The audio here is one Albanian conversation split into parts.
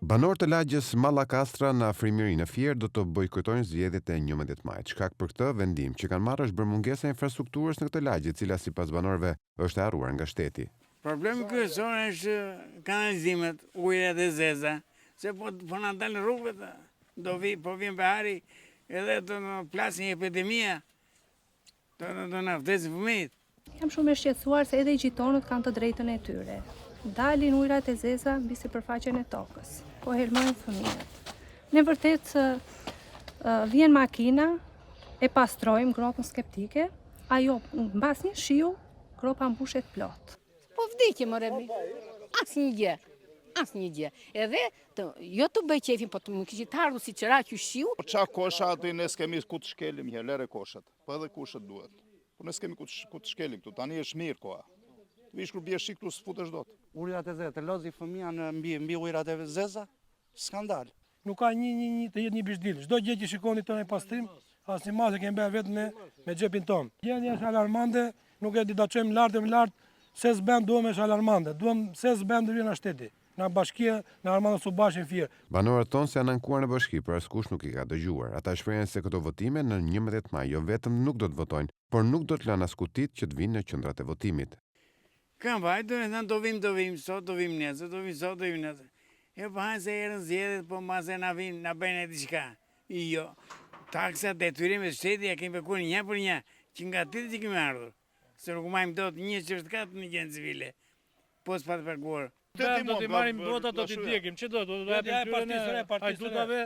Banorët e lagjes Mallakastra në Frimirinë e Fier do të bojkotojnë zgjedhjet e 11 majit. Shkak për këtë vendim që kanë marrë është bërë mungesa e infrastrukturës në këtë lagje, e cila sipas banorëve është e harruar nga shteti. Problemi kryesor është kanalizimet, ujërat e zeza, se po na dalin rrugët, po vjen bahari edhe do në plasin një epidemia, do na vdesin fëmijët. Jam shumë e shqetësuar se edhe i gjitonët kanë të drejtën e tyre. Dalin ujërat e zeza mbi sipërfaqen e tokës, po helmojnë fëmijët. Në vërtet vjen makina, e pastrojmë gropën skeptike, ajo mbas një shiu, gropa mbushet plot. Po vdikje më remi, asnjë gjë. Edhe jo të bëj qefin, po të më kishit ardhur si qëra që shiu. Qa kosha aty ne s'kemi ku të shkelim një lere koshat, po edhe kushët duhet. Po ne s'kemi ku të shkelim këtu, tani është mirë koha. Vish kur bie shik këtu s'futesh dot. Ujërat e zeza, të lozi fëmija në mbi ujërat e zeza, skandal. Nuk ka të jetë një bishdil. Çdo gjë që shikoni tonë pastrim, asnjë masë kemi bërë vetëm me xhepin ton. Gjendja është alarmante, nuk e di ta çojmë lart se s'bën duhem është alarmante. Duhem se s'bën dërin në shteti. Në bashkia, në Armanda Subashin Fier. Banorët tonë se janë ankuar në bashki, por askush nuk i ka dëgjuar. Ata shprehin se këto votime në 11 maj jo vetëm nuk do të votojnë, por nuk do të lënë as kutit që të vinë në qendrat e votimit. Kam vajtë, do vim, sot do vim nesër. E po hanë se erën zgjedhjet, po mase na vinë, na bëjnë e diçka. Jo, taksat detyrim e shteti ja kemi bërkuar një për një, që nga tjetër që kemi ardhur. Se nuk majmë dot një çështkat në gjendë civile. Po s'pa të paguar. Do t'i marrim votat, do t'i djegim. Që do japim tyre hajdutave,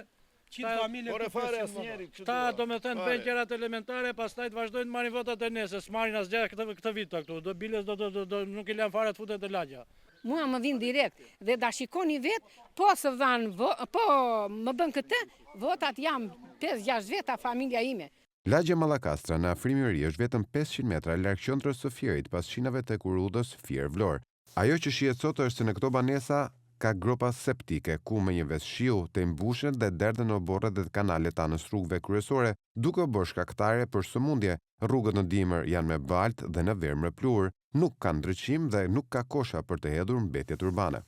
100 familje Por e fare asnjëri. Ta do me thënë bëjnë gjërat elementare, pastaj të vazhdojnë të marrin votat e nesër, s'marrin asgjë këtë vit këtu. Do biles nuk i lën fare të futet të lagja. Mua më vin direkt dhe da shikoni vet, po së dhan, po më bën këtë, votat jam 5-6 veta familja ime. Lagja Mallakastra në Frimiri është vetëm 500 metra larg qendrës së Fierit pas shinave tek Urudhës Fier Vlorë. Ajo që shihet sot është se në këto banesa ka gropa septike ku me një ves shiu të mbushën dhe derdhen në oborret dhe kanalet anës rrugëve kryesore, duke bërë shkaktare për sëmundje. Rrugët në dimër janë me baltë dhe në verë me pluhur, nuk kanë ndryqim dhe nuk ka kosha për të hedhur mbetjet urbane.